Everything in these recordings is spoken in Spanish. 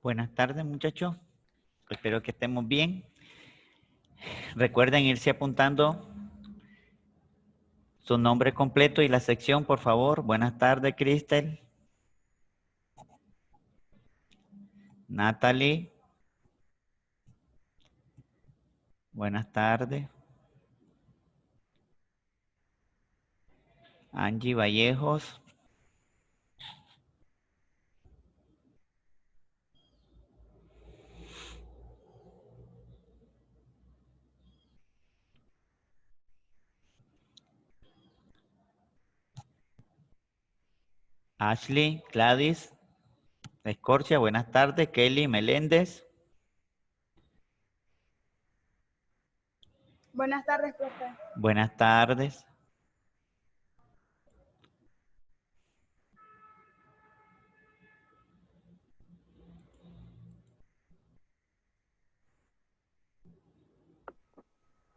Buenas tardes, muchachos. Espero que estemos bien. Recuerden irse apuntando su nombre completo y la sección, por favor. Buenas tardes, Cristel. Natalie. Buenas tardes. Angie Vallejos. Ashley, Gladys, Escorcia, buenas tardes. Kelly Meléndez. Buenas tardes, profe. Buenas tardes.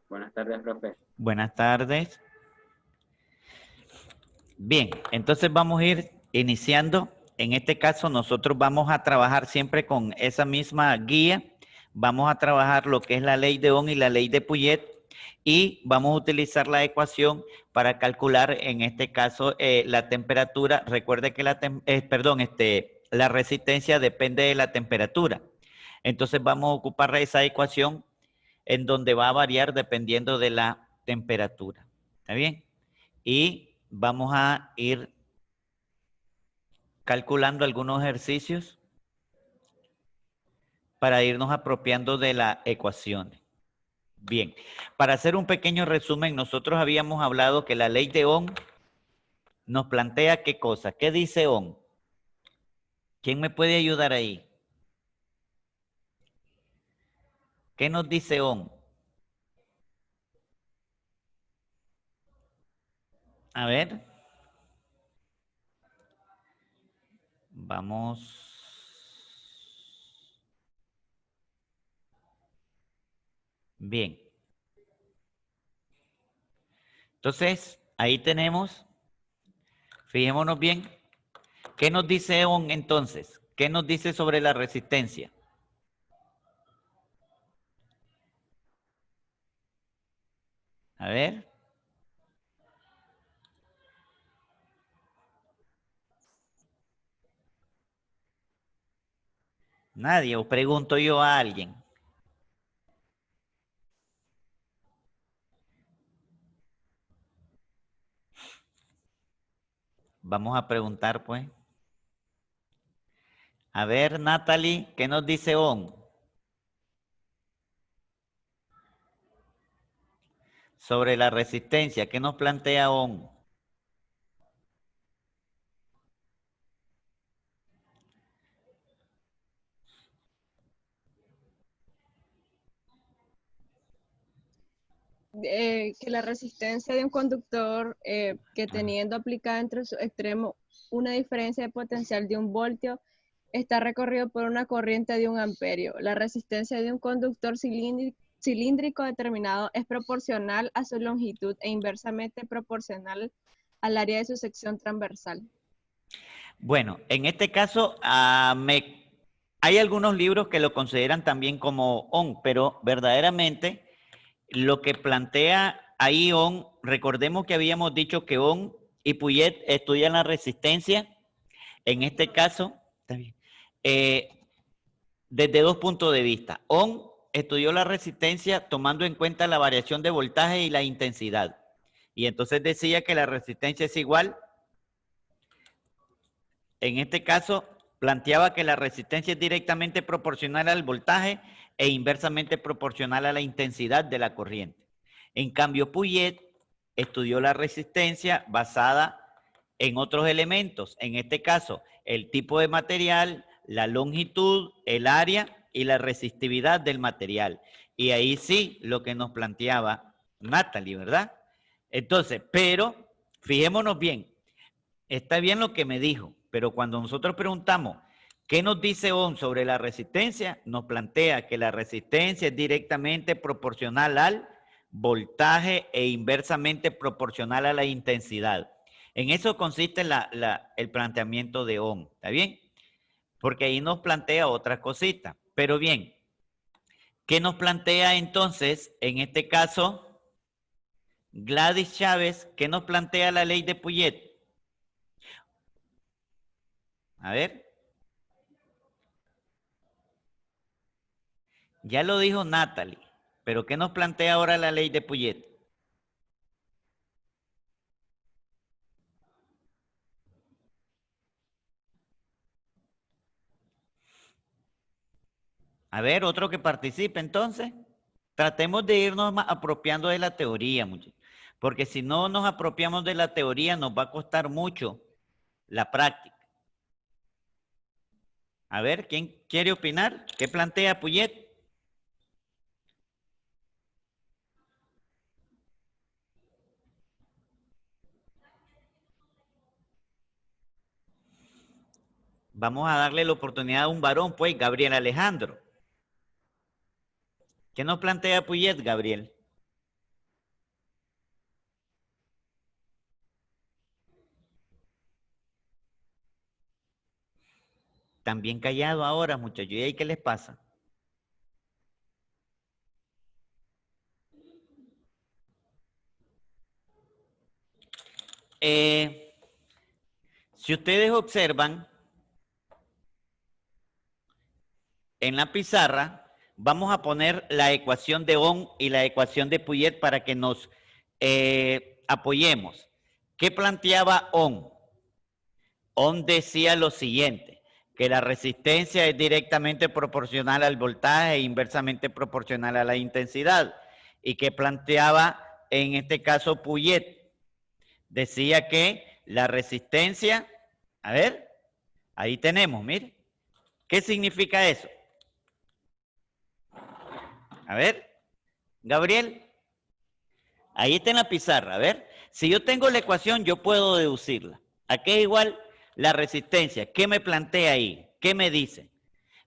Buenas tardes, profe. Buenas tardes. Bien, entonces vamos a ir iniciando. En este caso, nosotros vamos a trabajar siempre con esa misma guía. Vamos a trabajar lo que es la ley de Ohm y la ley de Pouillet y vamos a utilizar la ecuación para calcular, en este caso, la temperatura. Recuerde que la resistencia depende de la temperatura. Entonces vamos a ocupar esa ecuación en donde va a variar dependiendo de la temperatura. ¿Está bien? Y vamos a ir calculando algunos ejercicios para irnos apropiando de la ecuación. Bien, para hacer un pequeño resumen, nosotros habíamos hablado que la ley de Ohm nos plantea qué cosa. ¿Qué dice Ohm? ¿Quién me puede ayudar ahí? ¿Qué nos dice Ohm? A ver. Vamos. Bien. Entonces, ahí tenemos, fijémonos bien, ¿qué nos dice Ohm entonces? ¿Qué nos dice sobre la resistencia? A ver. Nadie, o pregunto yo a alguien. Vamos a preguntar, pues. A ver, Natalie, ¿qué nos dice Ohm? Sobre la resistencia, ¿qué nos plantea Ohm? Que la resistencia de un conductor que teniendo aplicada entre sus extremos una diferencia de potencial de 1 voltio está recorrido por una corriente de 1 amperio. La resistencia de un conductor cilíndrico determinado es proporcional a su longitud e inversamente proporcional al área de su sección transversal. Bueno, en este caso hay algunos libros que lo consideran también como Ohm, pero verdaderamente lo que plantea ahí Ohm, recordemos que habíamos dicho que Ohm y Pouillet estudian la resistencia, en este caso, desde 2 puntos de vista. Ohm estudió la resistencia tomando en cuenta la variación de voltaje y la intensidad. Y entonces decía que la resistencia es igual. En este caso, planteaba que la resistencia es directamente proporcional al voltaje e inversamente proporcional a la intensidad de la corriente. En cambio, Pouillet estudió la resistencia basada en otros elementos. En este caso, el tipo de material, la longitud, el área y la resistividad del material. Y ahí sí, lo que nos planteaba Natalie, ¿verdad? Entonces, pero fijémonos bien, está bien lo que me dijo, pero cuando nosotros preguntamos qué nos dice Ohm sobre la resistencia, nos plantea que la resistencia es directamente proporcional al voltaje e inversamente proporcional a la intensidad. En eso consiste el planteamiento de Ohm, ¿está bien? porque ahí nos plantea otra cosita. Pero bien, ¿qué nos plantea entonces, en este caso, Gladys Chávez? ¿Qué nos plantea la ley de Puget? A ver. Ya lo dijo Natalie, pero ¿qué nos plantea ahora la ley de Puget? A ver, otro que participe entonces. Tratemos de irnos apropiando de la teoría, muchachos, porque si no nos apropiamos de la teoría nos va a costar mucho la práctica. A ver, ¿quién quiere opinar? ¿Qué plantea Puget? Vamos a darle la oportunidad a un varón, pues, Gabriel Alejandro. ¿Qué nos plantea Puget, Gabriel? También callado ahora, muchachos. ¿Y ahí qué les pasa? Si ustedes observan, en la pizarra vamos a poner la ecuación de Ohm y la ecuación de Puget para que nos apoyemos. ¿Qué planteaba Ohm? Ohm decía lo siguiente, que la resistencia es directamente proporcional al voltaje e inversamente proporcional a la intensidad. ¿Y qué planteaba en este caso Puget? Decía que la resistencia, a ver, ahí tenemos, mire, ¿qué significa eso? A ver, Gabriel, ahí está en la pizarra, a ver, si yo tengo la ecuación yo puedo deducirla. ¿A qué es igual la resistencia? ¿Qué me plantea ahí? ¿Qué me dice?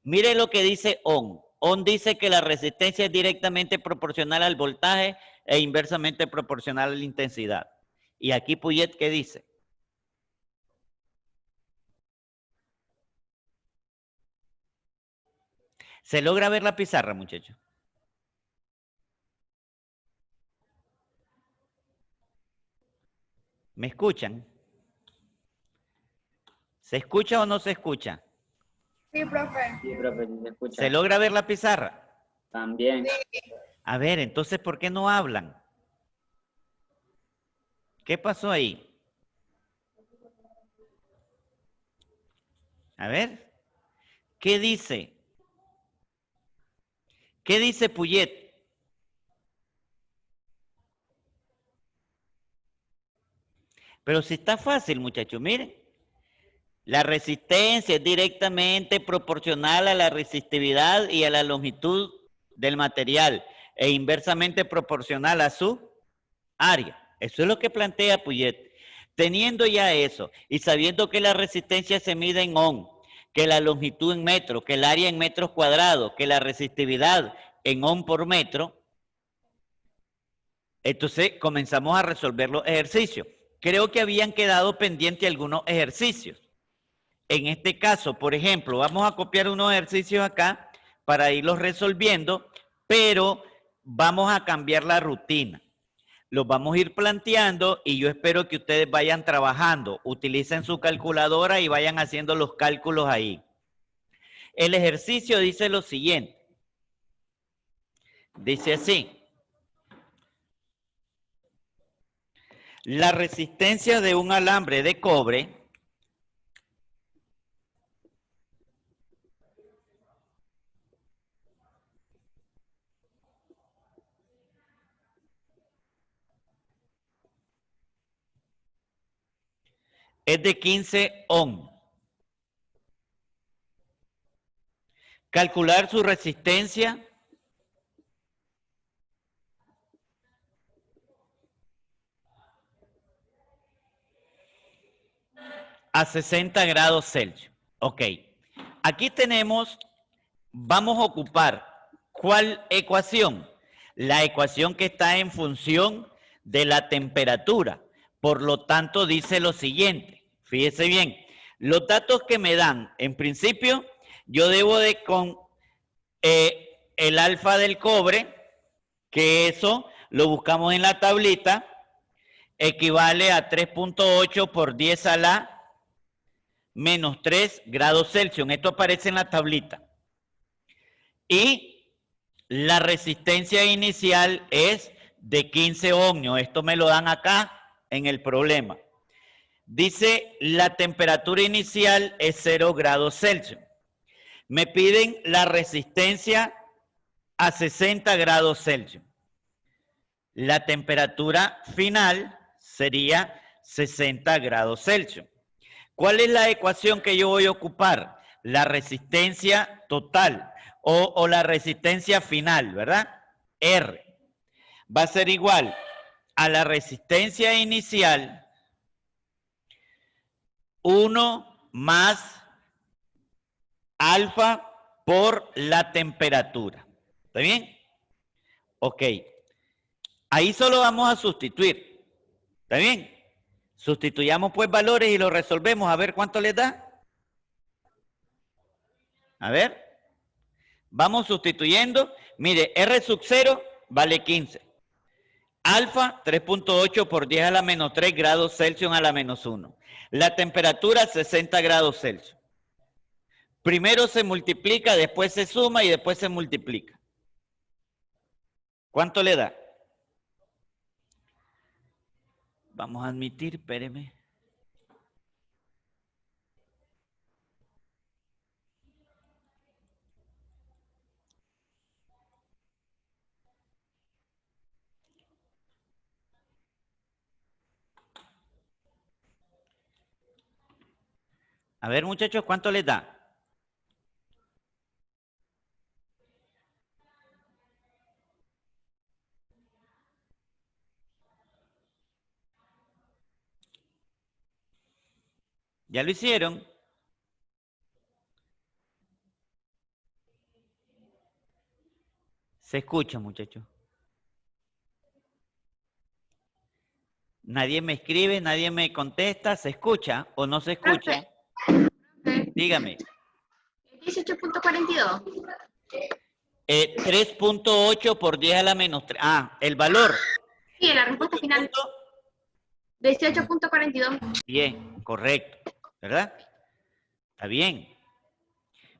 Mire lo que dice Ohm. Ohm dice que la resistencia es directamente proporcional al voltaje e inversamente proporcional a la intensidad. Y aquí Puget, ¿qué dice? ¿Se logra ver la pizarra, muchachos? ¿Me escuchan? ¿Se escucha o no se escucha? Sí, profe. Sí, profe, sí se escucha. ¿Se logra ver la pizarra? También. A ver, entonces, ¿por qué no hablan? ¿Qué pasó ahí? A ver, ¿qué dice? ¿Qué dice Puget? Pero si está fácil, muchachos, miren. La resistencia es directamente proporcional a la resistividad y a la longitud del material e inversamente proporcional a su área. Eso es lo que plantea Puget. Teniendo ya eso y sabiendo que la resistencia se mide en ohm, que la longitud en metros, que el área en metros cuadrados, que la resistividad en ohm por metro, entonces comenzamos a resolver los ejercicios. Creo que habían quedado pendientes algunos ejercicios. En este caso, por ejemplo, vamos a copiar unos ejercicios acá para irlos resolviendo, pero vamos a cambiar la rutina. Los vamos a ir planteando y yo espero que ustedes vayan trabajando. Utilicen su calculadora y vayan haciendo los cálculos ahí. El ejercicio dice lo siguiente. Dice así. La resistencia de un alambre de cobre es de 15 ohm. Calcular su resistencia a 60 grados Celsius. Ok. Aquí tenemos, vamos a ocupar, ¿cuál ecuación? La ecuación que está en función de la temperatura. Por lo tanto, dice lo siguiente. Fíjese bien, Los datos que me dan, en principio, yo debo de con el alfa del cobre, que eso lo buscamos en la tablita, equivale a 3.8 por 10 a la menos 3 grados Celsius. Esto aparece en la tablita. Y la resistencia inicial es de 15 ohmios. Esto me lo dan acá en el problema. Dice, la temperatura inicial es 0 grados Celsius. Me piden la resistencia a 60 grados Celsius. La temperatura final sería 60 grados Celsius. ¿Cuál es la ecuación que yo voy a ocupar? La resistencia total o la resistencia final, ¿verdad? R va a ser igual a la resistencia inicial 1 más alfa por la temperatura. ¿Está bien? Ok. Ahí solo vamos a sustituir. ¿Está bien? Sustituyamos pues valores y lo resolvemos. A ver cuánto les da. A ver. Vamos sustituyendo. Mire, R sub 0 vale 15. Alfa 3.8 por 10 a la menos 3 grados Celsius a la menos 1. La temperatura 60 grados Celsius. Primero se multiplica, después se suma y después se multiplica. ¿Cuánto le da? Vamos a admitir, espéreme. A ver, muchachos, ¿cuánto les da? ¿Ya lo hicieron? Se escucha, muchachos. Nadie me escribe, nadie me contesta. ¿Se escucha o no se escucha? Dígame. 18.42. 3.8 por 10 a la menos 3. Ah, el valor. Sí, la respuesta final. 18.42. Bien, correcto. ¿Verdad? Está bien.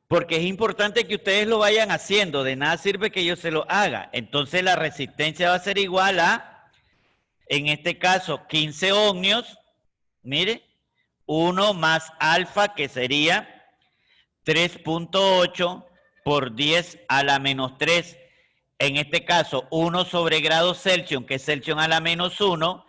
Porque es importante que ustedes lo vayan haciendo. De nada sirve que yo se lo haga. Entonces la resistencia va a ser igual a, en este caso, 15 ohmios. Mire, 1 más alfa, que sería 3.8 por 10 a la menos 3. En este caso, 1 sobre grados Celsius, que es Celsius a la menos 1,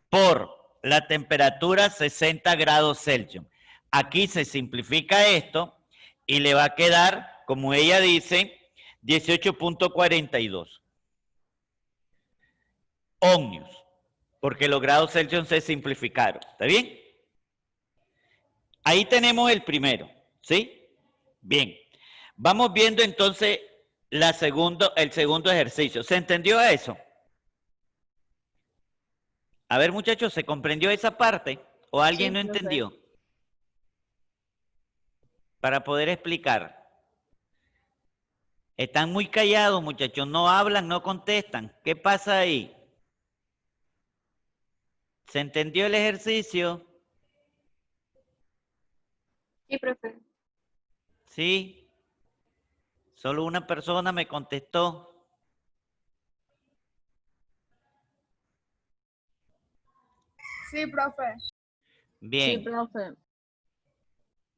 por la temperatura 60 grados Celsius. Aquí se simplifica esto y le va a quedar, como ella dice, 18.42 ohmios, porque los grados Celsius se simplificaron. ¿Está bien? Ahí tenemos el primero, ¿sí? Bien. Vamos viendo entonces el segundo ejercicio. ¿Se entendió eso? A ver, muchachos, ¿se comprendió esa parte? ¿O alguien Sí, no profe. entendió? Para poder explicar. Están muy callados, muchachos. No hablan, no contestan. ¿Qué pasa ahí? ¿Se entendió el ejercicio? Sí, profe. Sí. Solo una persona me contestó. Sí, profe. Bien. Sí, profe.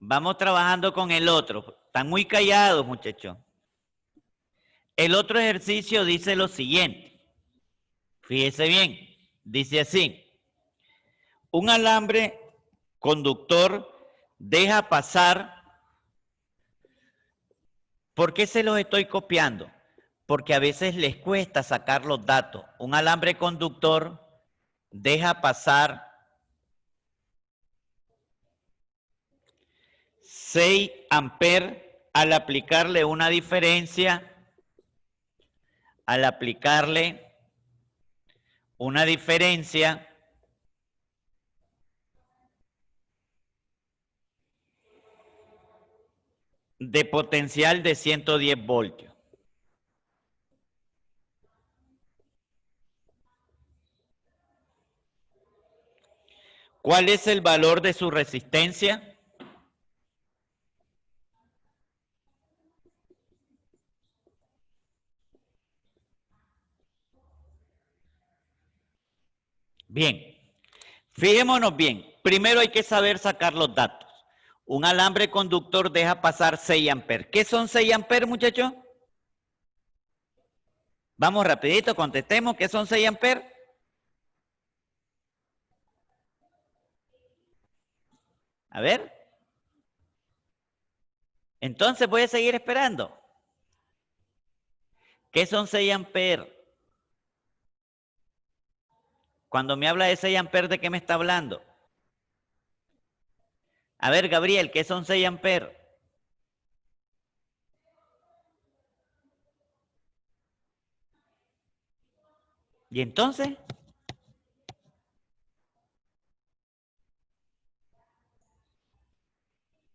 Vamos trabajando con el otro. Están muy callados, muchachos. El otro ejercicio dice lo siguiente. Fíjese bien. Dice así. Un alambre conductor deja pasar. ¿Por qué se los estoy copiando? Porque a veces les cuesta sacar los datos. Un alambre conductor deja pasar 6 amperes al aplicarle una diferencia, de potencial de 110 voltios. ¿Cuál es el valor de su resistencia? Bien, fijémonos bien. Primero hay que saber sacar los datos. Un alambre conductor deja pasar 6 amperes. ¿Qué son 6 amperes, muchachos? Vamos rapidito, contestemos. ¿Qué son 6 amperes? A ver. Entonces voy a seguir esperando. ¿Qué son 6 amperes? Cuando me habla de 6 amperes, ¿de qué me está hablando? A ver, Gabriel, ¿qué son 6 amperes? ¿Y entonces?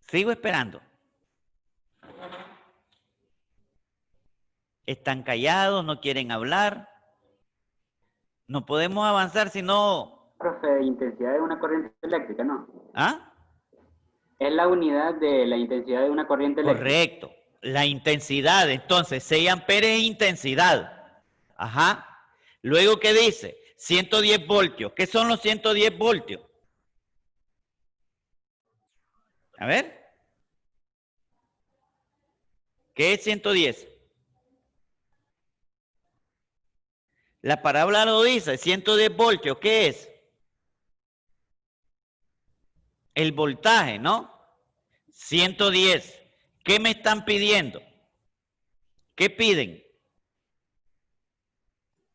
Sigo esperando. Están callados, no quieren hablar. No podemos avanzar si no... Profe, intensidad de una corriente eléctrica, ¿no? ¿Ah? Es la unidad de la intensidad de una corriente eléctrica. Correcto. La intensidad. Entonces, 6 amperes es intensidad. Ajá. Luego, ¿qué dice? 110 voltios. ¿Qué son los 110 voltios? A ver. ¿Qué es 110? La parábola lo dice, 110 voltios. ¿Qué es? El voltaje, ¿no? 110. ¿Qué me están pidiendo? ¿Qué piden?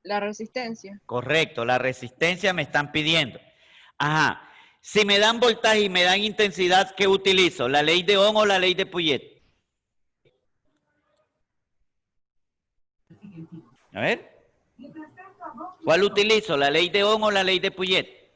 La resistencia. Correcto, la resistencia me están pidiendo. Ajá. Si me dan voltaje y me dan intensidad, ¿qué utilizo? ¿La ley de Ohm o la ley de Pouillet? A ver. ¿Cuál utilizo? ¿La ley de Ohm o la ley de Pouillet?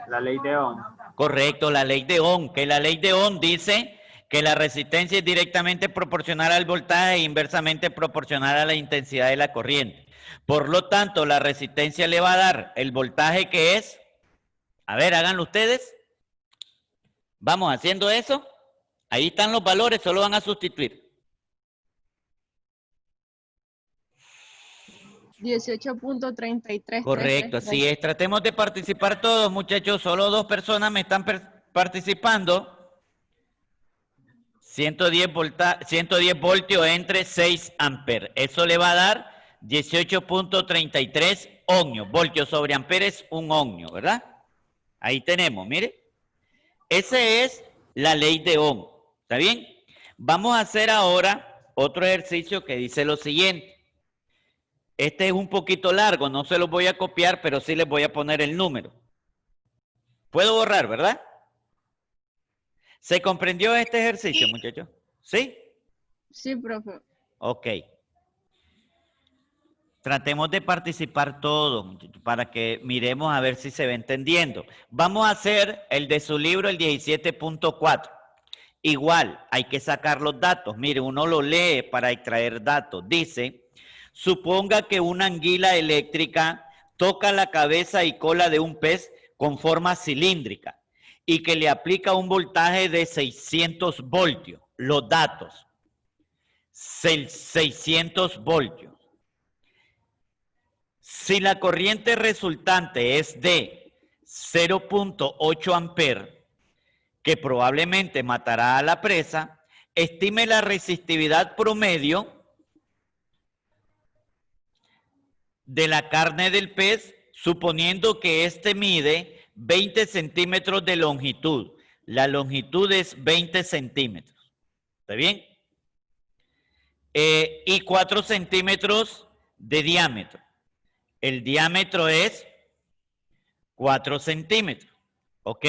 La ley de Ohm. Correcto, la ley de Ohm, que la ley de Ohm dice que la resistencia es directamente proporcional al voltaje e inversamente proporcional a la intensidad de la corriente. Por lo tanto, la resistencia le va a dar el voltaje que es... A ver, háganlo ustedes. Vamos haciendo eso. Ahí están los valores, solo van a sustituir. 18.33. Correcto, así es. Tratemos de participar todos, muchachos. Solo 2 personas me están participando. 110 voltios entre 6 amperes. Eso le va a dar 18.33 ohmios. Voltios sobre amperes, 1 ohmio, ¿verdad? Ahí tenemos, mire. Esa es la ley de Ohm. ¿Está bien? Vamos a hacer ahora otro ejercicio que dice lo siguiente. Este es un poquito largo, no se los voy a copiar, pero sí les voy a poner el número. Puedo borrar, ¿verdad? ¿Se comprendió este ejercicio, muchachos? ¿Sí? Sí, profe. Ok. Tratemos de participar todos, muchachos, para que miremos a ver si se va entendiendo. Vamos a hacer el de su libro, el 17.4. Igual, hay que sacar los datos. Mire, uno lo lee para extraer datos. Dice... Suponga que una anguila eléctrica toca la cabeza y cola de un pez con forma cilíndrica y que le aplica un voltaje de 600 voltios. Los datos. 600 voltios. Si la corriente resultante es de 0.8 amperes, que probablemente matará a la presa, estime la resistividad promedio de la carne del pez, suponiendo que éste mide 20 centímetros de longitud. La longitud es 20 centímetros. ¿Está bien? Y 4 centímetros de diámetro. El diámetro es 4 centímetros. Ok.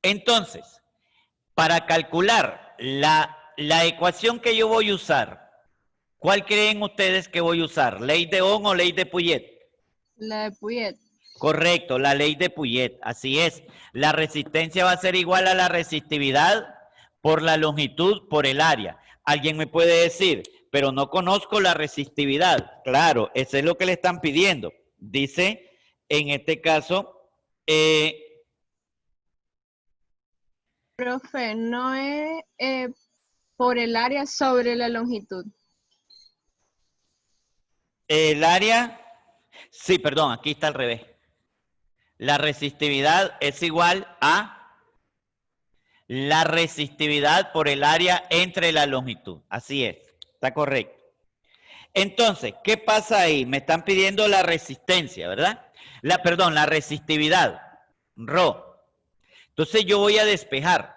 Entonces, para calcular la ecuación que yo voy a usar, ¿cuál creen ustedes que voy a usar? ¿Ley de Ohm o ley de Pouillet? La de Pouillet. Correcto, la ley de Pouillet, así es. La resistencia va a ser igual a la resistividad por la longitud, por el área. Alguien me puede decir, pero no conozco la resistividad. Claro, eso es lo que le están pidiendo. Dice, en este caso, Profe, no es por el área sobre la longitud. el área, sí, perdón, aquí está al revés. La resistividad es igual a la resistividad por el área entre la longitud. Así es, está correcto. Entonces, ¿qué pasa ahí? Me están pidiendo la resistencia, ¿verdad? Perdón, la resistividad, Rho. Entonces yo voy a despejar.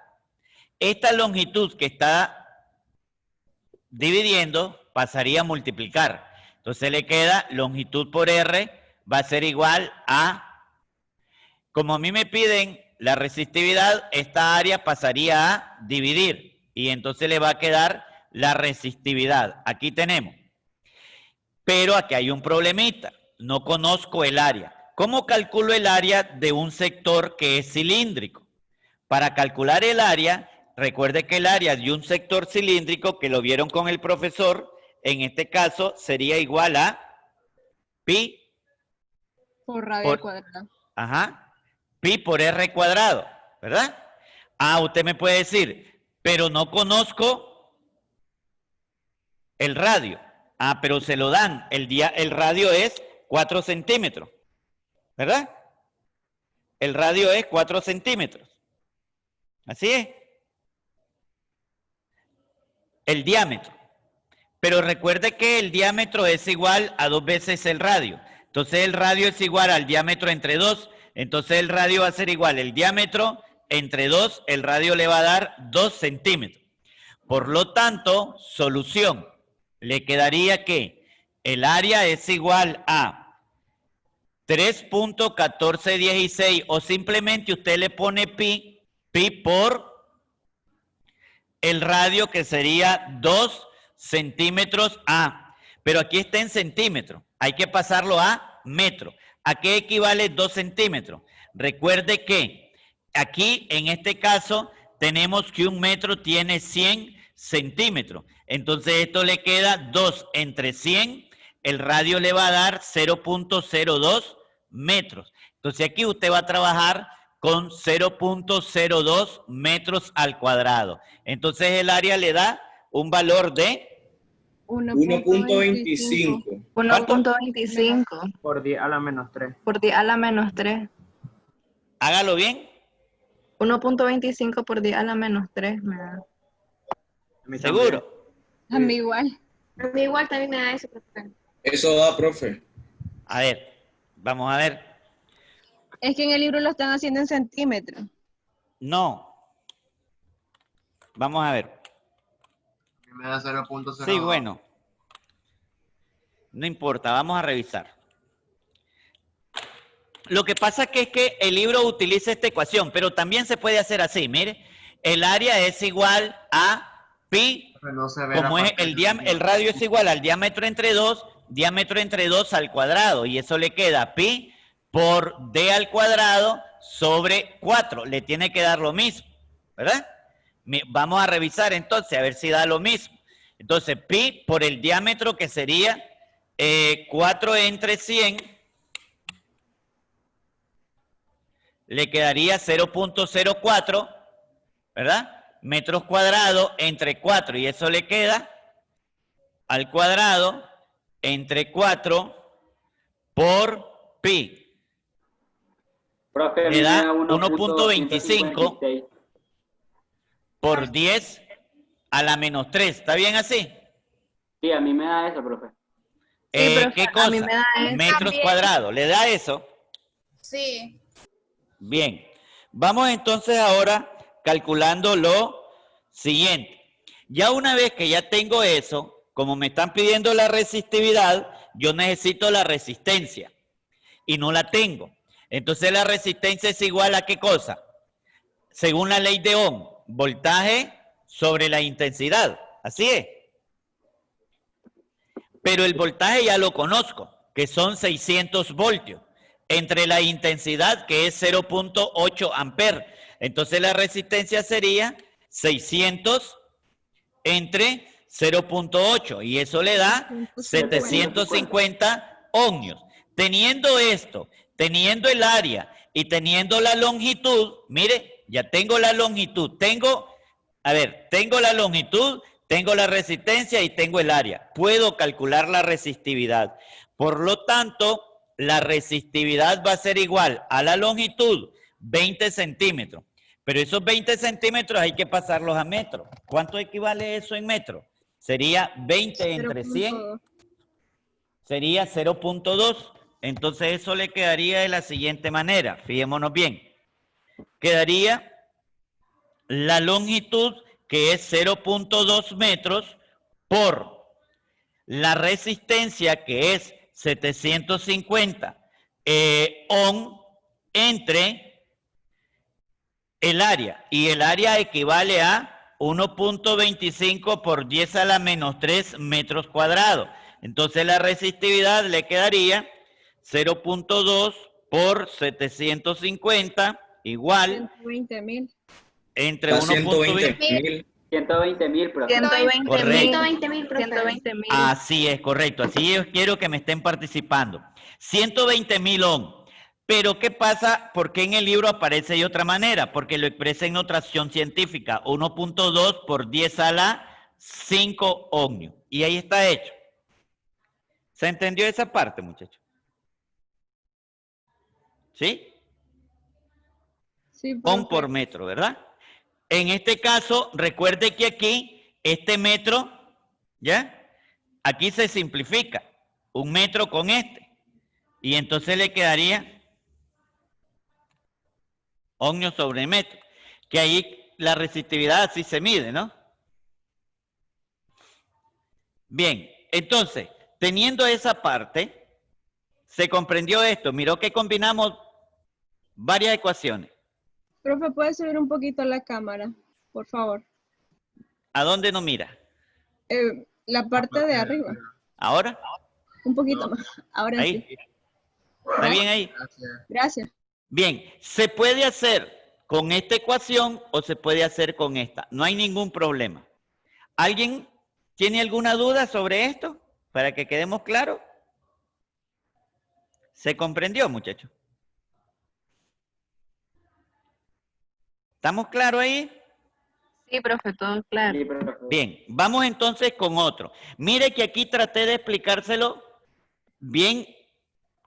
Esta longitud que está dividiendo pasaría a multiplicar. Entonces le queda longitud por R va a ser igual a, como a mí me piden la resistividad, esta área pasaría a dividir y entonces le va a quedar la resistividad. Aquí tenemos. Pero aquí hay un problemita. No conozco el área. ¿Cómo calculo el área de un sector que es cilíndrico? Para calcular el área, recuerde que el área de un sector cilíndrico, que lo vieron con el profesor, en este caso sería igual a pi Por radio al cuadrado. Ajá, pi por r cuadrado, ¿verdad? Ah, usted me puede decir, pero no conozco el radio. Ah, pero se lo dan. El radio es 4 centímetros, ¿verdad? El radio es 4 centímetros. Así es. El diámetro. Pero recuerde que el diámetro es igual a 2 veces el radio. Entonces el radio es igual al diámetro entre 2. Entonces el radio va a ser igual el diámetro entre 2. El radio le va a dar 2 centímetros. Por lo tanto, solución. Le quedaría que el área es igual a 3.1416 o simplemente usted le pone pi por el radio que sería 2 centímetros A. Pero aquí está en centímetros. Hay que pasarlo a metro. ¿A qué equivale 2 centímetros? Recuerde que aquí en este caso tenemos que un metro tiene 100 centímetros. Entonces esto le queda 2 entre 100. El radio le va a dar 0.02 metros. Entonces aquí usted va a trabajar con 0.02 metros al cuadrado. Entonces el área le da un valor de 1.25. 1.25 Por 10 a la menos 3. por 10 a la menos 3. Hágalo bien. 1.25 por 10 a la menos 3 me da. ¿Seguro? A mí igual. A mí igual también me da eso, profe. Eso da, profe. A ver, vamos a ver. Es que en el libro lo están haciendo en centímetros. No. Vamos a ver. Me da 0.02. Sí, bueno. No importa, vamos a revisar. Lo que pasa es que el libro utiliza esta ecuación, pero también se puede hacer así. Mire, el área es igual a pi, No se ve como la es parte el radio es igual al diámetro entre 2 al cuadrado, y eso le queda pi por d al cuadrado sobre 4. Le tiene que dar lo mismo, ¿verdad? Vamos a revisar entonces, a ver si da lo mismo. Entonces, pi por el diámetro, que sería 4 entre 100, le quedaría 0.04, ¿verdad? Metros cuadrados entre 4, y eso le queda al cuadrado entre 4 por pi. Profe, Le da 1.25 1.25 por 10 a la menos 3. ¿Está bien así? Sí, a mí me da eso, profe. Sí, profe, ¿Qué a cosa? mí me da eso. Metros También. cuadrados. ¿Le da eso? Sí. Bien. Vamos entonces ahora calculando lo siguiente. Ya una vez que ya tengo eso, como me están pidiendo la resistividad, yo necesito la resistencia y no la tengo. Entonces la resistencia es igual a ¿qué cosa? Según la ley de Ohm, voltaje sobre la intensidad. Así es. Pero el voltaje ya lo conozco, que son 600 voltios, entre la intensidad, que es 0.8 amperes. Entonces la resistencia sería 600 entre 0.8 y eso le da 750 ohmios. Teniendo esto, teniendo el área y teniendo la longitud, mire, ya tengo la longitud, tengo la longitud, tengo la resistencia y tengo el área. Puedo calcular la resistividad. Por lo tanto, la resistividad va a ser igual a la longitud, 20 centímetros. Pero esos 20 centímetros hay que pasarlos a metros. ¿Cuánto equivale eso en metros? Sería 20 entre 100. 0.2. Sería 0.2. Entonces eso le quedaría de la siguiente manera. Fijémonos bien. Quedaría la longitud, que es 0.2 metros, por la resistencia, que es 750 ohm, entre el área. Y el área equivale a 1.25 por 10 a la menos 3 metros cuadrados. Entonces la resistividad le quedaría 0.2 por 750 igual 120.000. entre 1.20. 120.000, profe. 120.000. Correcto. 120.000, profe. 120.000. Así es, correcto. Así yo quiero que me estén participando. 120.000 ohm. Pero ¿qué pasa? ¿Por qué en el libro aparece de otra manera? Porque lo expresa en notación científica. 1.2 por 10 a la 5 ohmios. Y ahí está hecho. ¿Se entendió esa parte, muchachos? ¿Sí? Sí, Ohm profe. por metro, ¿verdad? En este caso, recuerde que aquí, este metro, ¿ya? Aquí se simplifica. Un metro con este. Y entonces le quedaría ohmios sobre metro. Que ahí la resistividad así se mide, ¿no? Bien, entonces, teniendo esa parte, se comprendió esto. Miró que combinamos varias ecuaciones. Profe, ¿puede subir un poquito la cámara, por favor? ¿A dónde no mira? La parte de arriba. ¿Ahora? Un poquito más. Ahora Ahí. sí. ¿Está bien ahí? Gracias. Gracias. Bien, se puede hacer con esta ecuación o se puede hacer con esta. No hay ningún problema. ¿Alguien tiene alguna duda sobre esto? Para que quedemos claros. ¿Se comprendió, muchachos? ¿Estamos claros ahí? Sí, profe, todo claro. Sí, profe. Bien, vamos entonces con otro. Mire que aquí traté de explicárselo bien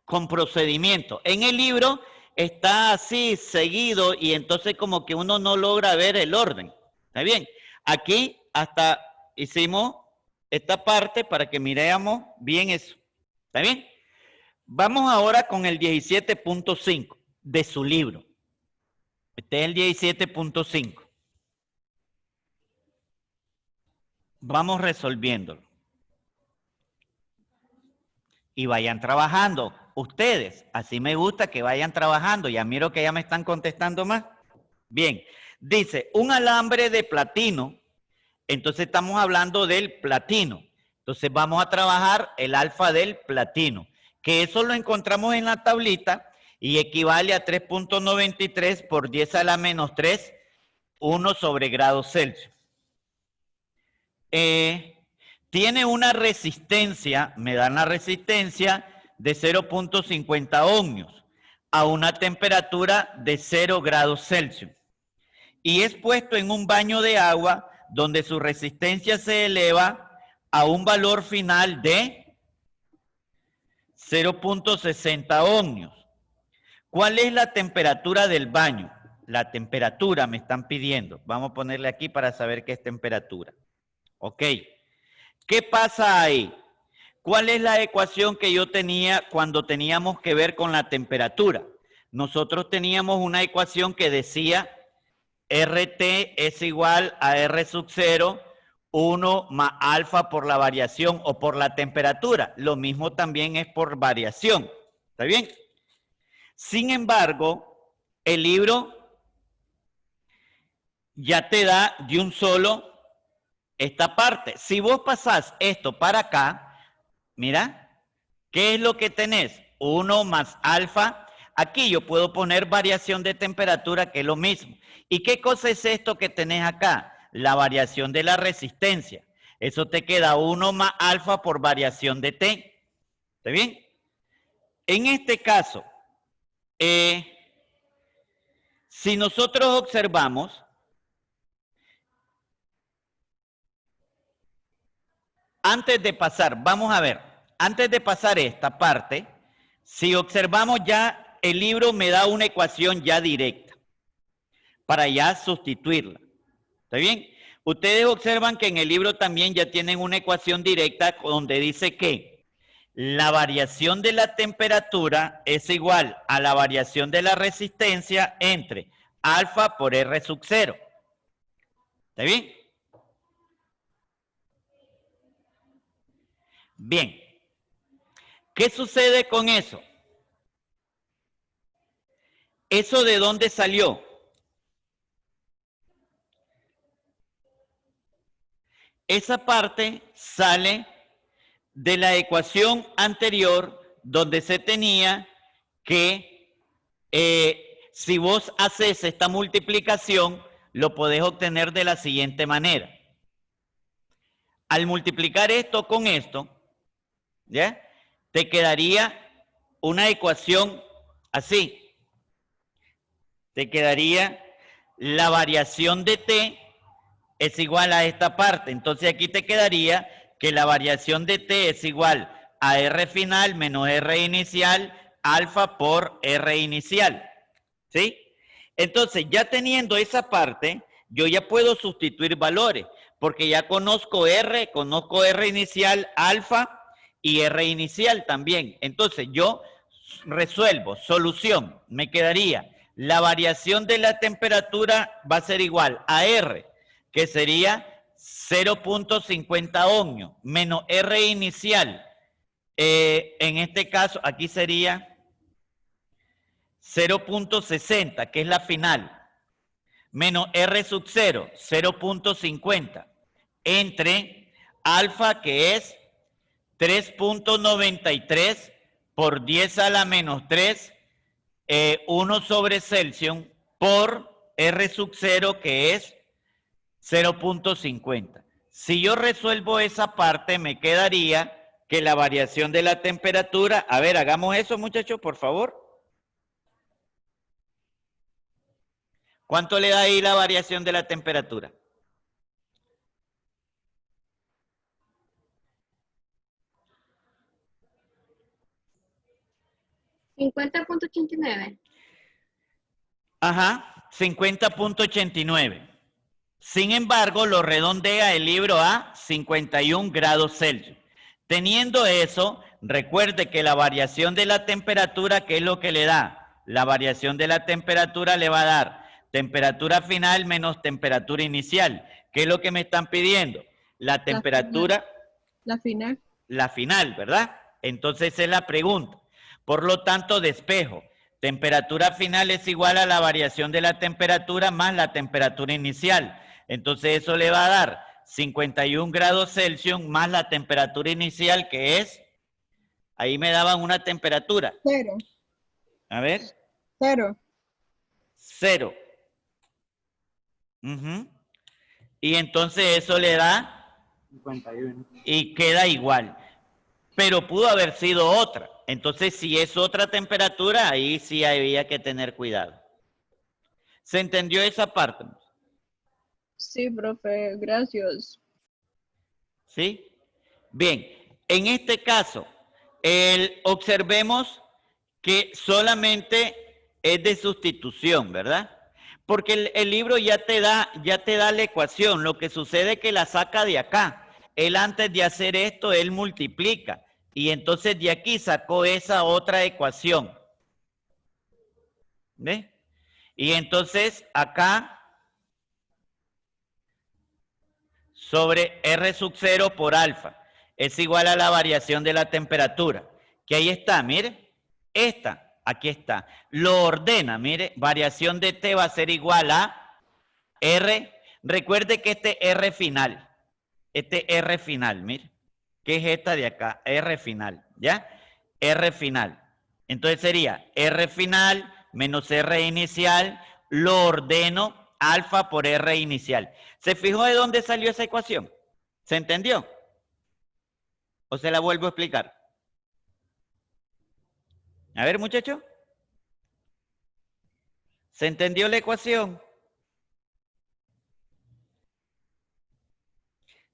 con procedimiento. En el libro está así seguido y entonces como que uno no logra ver el orden. ¿Está bien? Aquí hasta hicimos esta parte para que miremos bien eso. ¿Está bien? Vamos ahora con el 17.5 de su libro. Este es el 17.5. Vamos resolviéndolo. Y vayan trabajando. Ustedes, así me gusta que vayan trabajando. Ya miro que ya me están contestando más. Bien, dice, un alambre de platino. Entonces estamos hablando del platino. Entonces vamos a trabajar el alfa del platino, que eso lo encontramos en la tablita y equivale a 3.93 por 10 a la menos 3, 1 sobre grados Celsius. Tiene una resistencia, me dan la resistencia de 0.50 ohmios a una temperatura de 0 grados Celsius. Y es puesto en un baño de agua donde su resistencia se eleva a un valor final de 0.60 ohmios. ¿Cuál es la temperatura del baño? La temperatura me están pidiendo. Vamos a ponerle aquí para saber qué es temperatura. Ok. ¿Qué pasa ahí? ¿Cuál es la ecuación que yo tenía cuando teníamos que ver con la temperatura? Nosotros teníamos una ecuación que decía RT es igual a R sub 0, 1 más alfa por la variación o por la temperatura. Lo mismo también es por variación. ¿Está bien? Sin embargo, el libro ya te da de un solo esta parte. Si vos pasás esto para acá, mira, ¿qué es lo que tenés? 1 más alfa. Aquí yo puedo poner variación de temperatura, que es lo mismo. ¿Y qué cosa es esto que tenés acá? la variación de la resistencia. Eso te queda 1 más alfa por variación de T. ¿Está bien? En este caso, si nosotros observamos, antes de pasar, vamos a ver, antes de pasar esta parte, si observamos ya, el libro me da una ecuación ya directa para ya sustituirla. ¿Está bien? Ustedes observan que en el libro también ya tienen una ecuación directa donde dice que la variación de la temperatura es igual a la variación de la resistencia entre alfa por R sub 0. ¿Está bien? Bien. ¿Qué sucede con eso? ¿Eso de dónde salió? Esa parte sale de la ecuación anterior donde se tenía que si vos haces esta multiplicación, lo podés obtener de la siguiente manera. Al multiplicar esto con esto, ¿ya? Te quedaría una ecuación así. Te quedaría la variación de T es igual a esta parte. Entonces aquí te quedaría que la variación de T es igual a R final menos R inicial, alfa por R inicial. ¿Sí? Entonces, ya teniendo esa parte, yo ya puedo sustituir valores, porque ya conozco R inicial, alfa y R inicial también. Entonces, yo resuelvo, solución, me quedaría la variación de la temperatura va a ser igual a R, que sería 0.50 ohmios, menos R inicial. En este caso, aquí sería 0.60, que es la final, menos R sub 0, 0.50, entre alfa, que es 3.93 por 10 a la menos 3, 1 sobre Celsius, por R sub 0, que es 0.50. Si yo resuelvo esa parte, me quedaría que la variación de la temperatura, a ver, hagamos eso, muchachos, por favor. ¿Cuánto le da ahí la variación de la temperatura? $50.89. Ajá, 50.89. Sin embargo, lo redondea el libro a 51 grados Celsius. Teniendo eso, recuerde que la variación de la temperatura, ¿qué es lo que le da? La variación de la temperatura le va a dar temperatura final menos temperatura inicial. ¿Qué es lo que me están pidiendo? La temperatura... La final. La final, ¿verdad? Entonces esa es la pregunta. Por lo tanto, despejo. Temperatura final es igual a la variación de la temperatura más la temperatura inicial. Entonces eso le va a dar 51 grados Celsius más la temperatura inicial, que es, ahí me daban una temperatura. 0. A ver. 0. 0. Y entonces eso le da 51. y queda igual. Pero pudo haber sido otra. Entonces, si es otra temperatura, ahí sí había que tener cuidado. ¿Se entendió esa parte? Sí, profe, gracias. ¿Sí? Bien, en este caso, observemos que solamente es de sustitución, ¿verdad? Porque el libro ya te da la ecuación. Lo que sucede es que la saca de acá. Él antes de hacer esto, él multiplica. Y entonces de aquí sacó esa otra ecuación. ¿Ve? Y entonces acá, sobre R sub 0 por alfa, es igual a la variación de la temperatura. Que ahí está, mire. Esta, aquí está. Lo ordena, mire. Variación de T va a ser igual a R. Recuerde que este R final. Este R final, mire. ¿Qué es esta de acá? R final, ¿ya? R final. Entonces sería R final menos R inicial, lo ordeno alfa por R inicial. ¿Se fijó de dónde salió esa ecuación? ¿Se entendió? ¿O se la vuelvo a explicar? A ver, muchachos. ¿Se entendió la ecuación?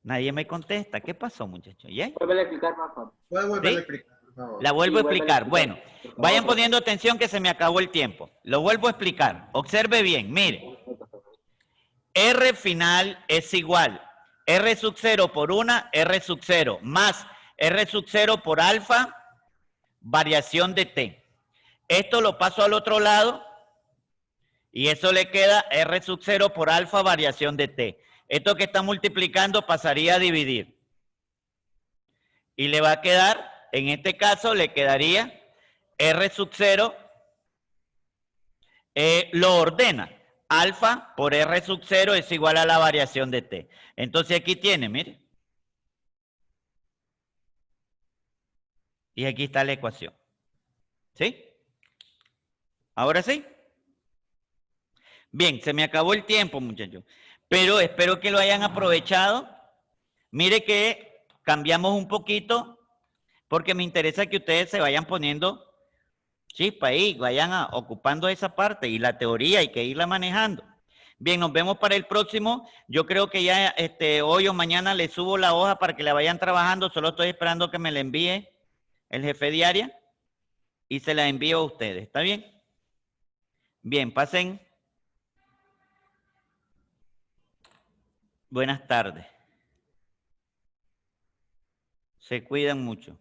Nadie me contesta. ¿Qué pasó, muchachos? ¿Ya? Vuelve a explicar, por favor. ¿Puede volver ¿Sí? a explicar, por favor? La vuelvo a Sí, vuélvela a explicar. explicar, Bueno, por favor. vayan poniendo atención que se me acabó el tiempo. Lo vuelvo a explicar. Observe bien, mire. R final es igual. R sub 0 por 1, R sub 0, más R sub 0 por alfa, variación de T. Esto lo paso al otro lado y eso le queda R sub 0 por alfa, variación de T. Esto que está multiplicando pasaría a dividir. Y le va a quedar, en este caso, le quedaría R sub 0, lo ordena. Alfa por R sub 0 es igual a la variación de T. Entonces aquí tiene, mire. Y aquí está la ecuación. ¿Sí? ¿Ahora sí? Bien, se me acabó el tiempo, muchachos. Pero espero que lo hayan aprovechado. Mire que cambiamos un poquito porque me interesa que ustedes se vayan poniendo chispa ahí, vayan ocupando esa parte y la teoría hay que irla manejando. Bien, nos vemos para el próximo. Yo creo que ya hoy o mañana les subo la hoja para que la vayan trabajando. Solo estoy esperando que me la envíe el jefe de área y se la envío a ustedes. ¿Está bien? Bien, pasen. Buenas tardes. Se cuidan mucho.